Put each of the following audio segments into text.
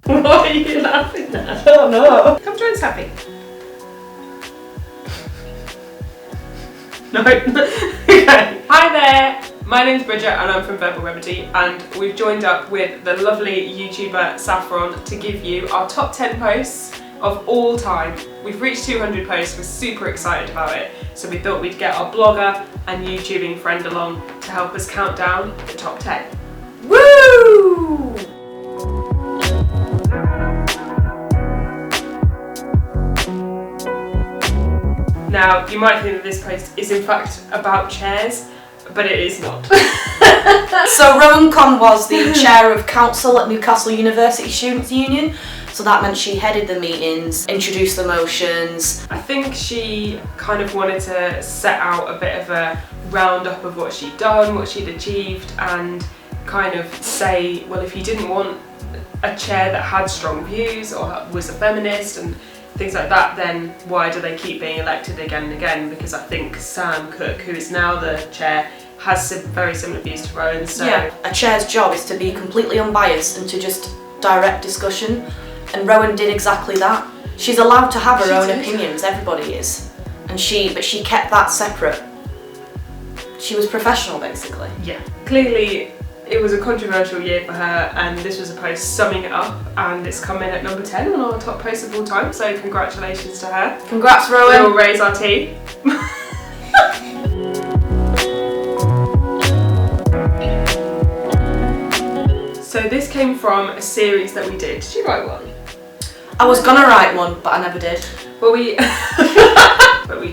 What are you laughing at? Oh no. Come join Sappy. No. Okay. Hi there. My name's Bridget and I'm from Verbal Remedy, and we've joined up with the lovely YouTuber Saffron to give you our top 10 posts of all time. We've reached 200 posts, we're super excited about it, so we thought we'd get our blogger and YouTubing friend along to help us count down the top 10. Woo! Now, you might think that this post is in fact about chairs, but it is not. So Rohan Kon was the chair of council at Newcastle University Students' Union, so that meant she headed the meetings, introduced the motions. I think she kind of wanted to set out a bit of a roundup of what she'd done, what she'd achieved, and kind of say, well, if you didn't want a chair that had strong views or was a feminist and things like that, then why do they keep being elected again and again? Because I think Sam Cook, who is now the chair, has some very similar views to Rowan. So yeah, a chair's job is to be completely unbiased and to just direct discussion, and Rowan did exactly that. She's allowed to have her own opinions, everybody is, but she kept that separate. She was professional, basically. Yeah, clearly it was a controversial year for her, and this was a post summing it up, and it's come in at number 10 on our top posts of all time, so congratulations to her. Congrats, Rowan. We'll raise our tea. So this came from a series that we did. Did you write one? I was gonna write one, but I never did. Well, we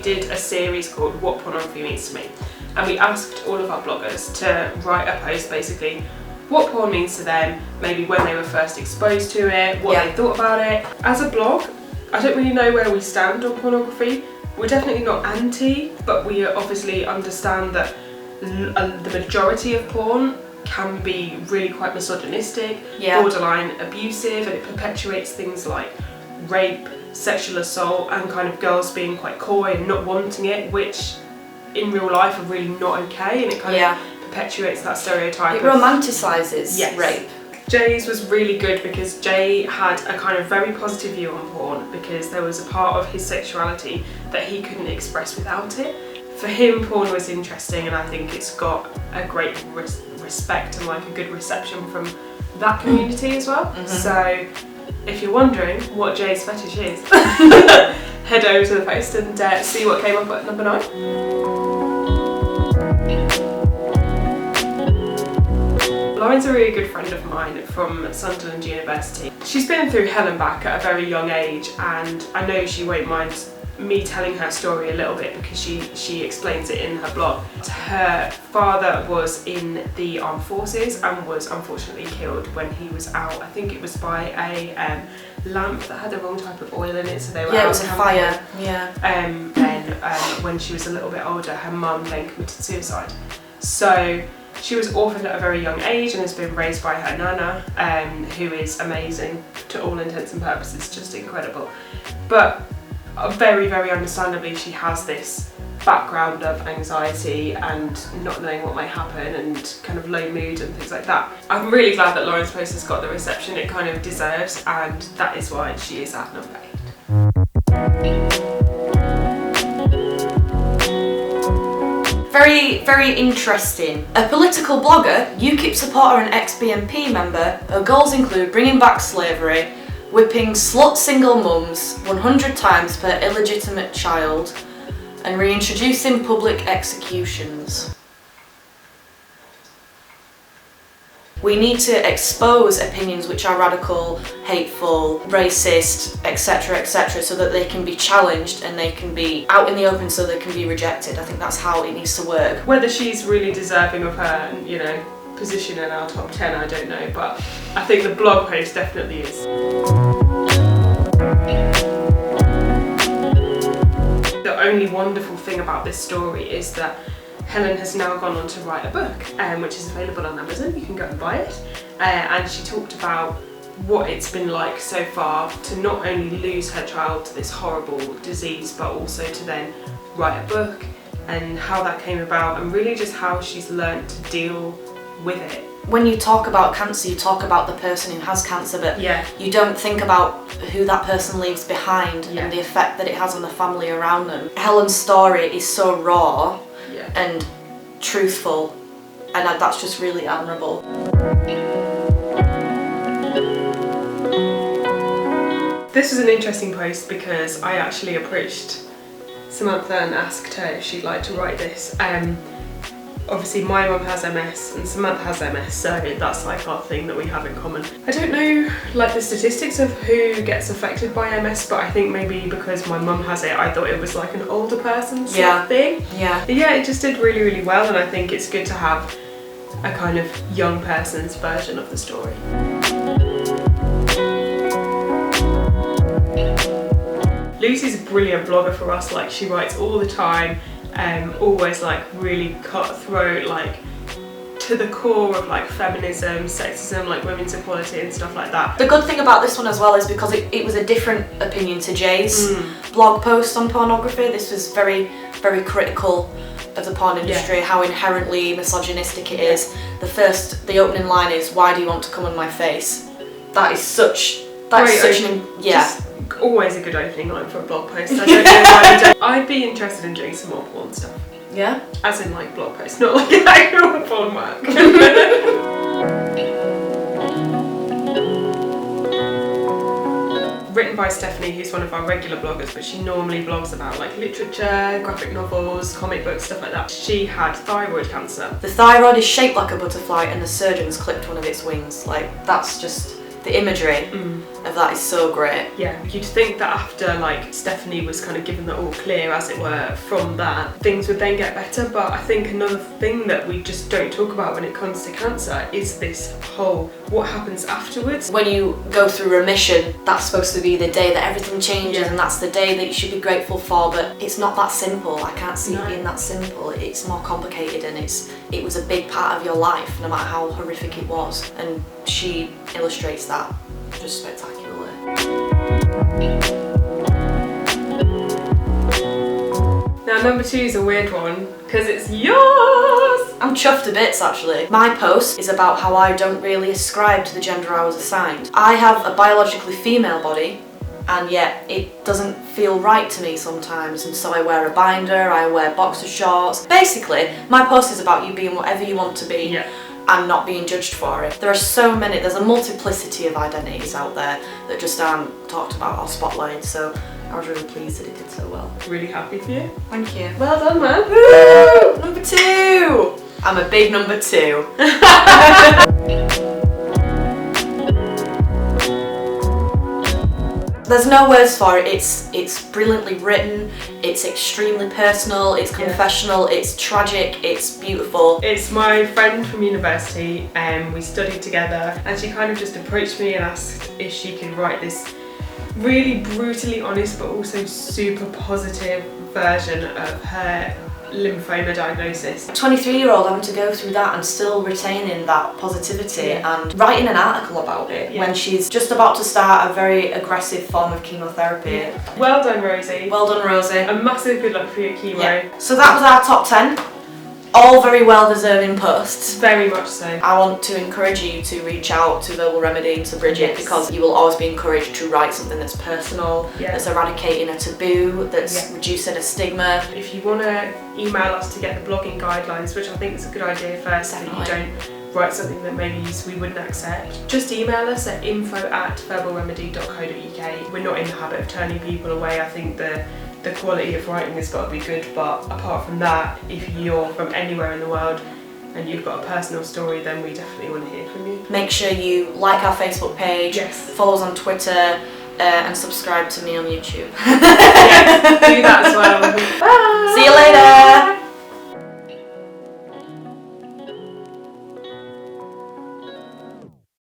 did a series called What Pornography Means to Me, and we asked all of our bloggers to write a post basically what porn means to them, maybe when they were first exposed to it, what they thought about it. As a blog, I don't really know where we stand on pornography. We're definitely not anti, but we obviously understand that the majority of porn can be really quite misogynistic, borderline abusive, and it perpetuates things like rape, sexual assault, and kind of girls being quite coy and not wanting it, which in real life are really not okay, and it kind of perpetuates that stereotype. It romanticises rape. Jay's was really good because Jay had a kind of very positive view on porn, because there was a part of his sexuality that he couldn't express without it. For him, porn was interesting, and I think it's got a great respect and like a good reception from that community as well. So if you're wondering what Jay's fetish is, head over to the post and see what came up at number 9. Lauren's a really good friend of mine from Sunderland University. She's been through hell and back at a very young age, and I know she won't mind me telling her story a little bit because she explains it in her blog. Her father was in the armed forces and was unfortunately killed when he was out. I think it was by a lamp that had the wrong type of oil in it, so they were out. It was a fire. Then when she was a little bit older, her mum then committed suicide. So she was orphaned at a very young age and has been raised by her nana, who is amazing to all intents and purposes, just incredible. But very, very understandably, she has this background of anxiety and not knowing what might happen and kind of low mood and things like that. I'm really glad that Lauren's post has got the reception it kind of deserves, and that is why she is at number 8. Very, very interesting. A political blogger, UKIP supporter and ex-BNP member, her goals include bringing back slavery, whipping slut single mums 100 times per illegitimate child, and reintroducing public executions. We need to expose opinions which are radical, hateful, racist, etc., so that they can be challenged and they can be out in the open so they can be rejected. I think that's how it needs to work. Whether she's really deserving of her, position in our top 10, I don't know, but I think the blog post definitely is. The only wonderful thing about this story is that Helen has now gone on to write a book, which is available on Amazon. You can go and buy it. And she talked about what it's been like so far to not only lose her child to this horrible disease, but also to then write a book, and how that came about, and really just how she's learnt to deal with it. When you talk about cancer, you talk about the person who has cancer, but you don't think about who that person leaves behind and the effect that it has on the family around them. Helen's story is so raw and truthful, and that's just really admirable. This was an interesting post because I actually approached Samantha and asked her if she'd like to write this. Obviously my mum has MS and Samantha has MS, so that's like our thing that we have in common. I don't know like the statistics of who gets affected by MS, but I think maybe because my mum has it, I thought it was like an older person sort of thing. But yeah, it just did really, really well, and I think it's good to have a kind of young person's version of the story. Lucy's a brilliant blogger for us, like she writes all the time, always like really cutthroat, like to the core of like feminism, sexism, like women's equality and stuff like that. The good thing about this one as well is because it was a different opinion to Jay's blog post on pornography. This was very, very critical of the porn industry, how inherently misogynistic it is. The opening line is, "Why do you want to come on my face?" That is such always a good opening line for a blog post. I don't know why we don't. I'd be interested in doing some more porn stuff. Yeah? As in like blog posts, not like actual porn work. Written by Stephanie, who's one of our regular bloggers, but she normally blogs about like literature, graphic novels, comic books, stuff like that. She had thyroid cancer. The thyroid is shaped like a butterfly and the surgeons clipped one of its wings. Like, that's just, the imagery of that is so great. Yeah, you'd think that after like Stephanie was kind of given the all clear, as it were, from that, things would then get better. But I think another thing that we just don't talk about when it comes to cancer is this whole, what happens afterwards. When you go through remission, that's supposed to be the day that everything changes and that's the day that you should be grateful for, but it's not that simple. I can't see it being that simple. It's more complicated, and it was a big part of your life, no matter how horrific it was. And she illustrates that just spectacularly. Now number 2 is a weird one, because it's yours! I'm chuffed to bits actually. My post is about how I don't really ascribe to the gender I was assigned. I have a biologically female body, and yet it doesn't feel right to me sometimes, and so I wear a binder, I wear boxer shorts. Basically, my post is about you being whatever you want to be. And not being judged for it. There's a multiplicity of identities out there that just aren't talked about or spotlighted, so I was really pleased that it did so well. Really happy for you. Thank you. Well done, man. Woo! Number 2! I'm a big number 2. There's no words for it. It's brilliantly written, it's extremely personal, it's confessional, it's tragic, it's beautiful. It's my friend from university, and we studied together, and she kind of just approached me and asked if she could write this really brutally honest but also super positive version of her lymphoma diagnosis. A 23-year-old having to go through that and still retaining that positivity and writing an article about it when she's just about to start a very aggressive form of chemotherapy. Well done, Rosie. Well done, Rosie. A massive good luck for your chemo. So that was our top 10. All very well deserving posts. Very much so. I want to encourage you to reach out to Verbal Remedy and to Bridget, because you will always be encouraged to write something that's personal, that's eradicating a taboo, that's reducing a stigma. If you want to email us to get the blogging guidelines, which I think is a good idea first, so that you don't write something that maybe we wouldn't accept, just email us at info@verbalremedy.co.uk. We're not in the habit of turning people away. I think the quality of writing has got to be good, but apart from that, if you're from anywhere in the world and you've got a personal story, then we definitely want to hear from you. Make sure you like our Facebook page, follow us on Twitter, and subscribe to me on YouTube. Do that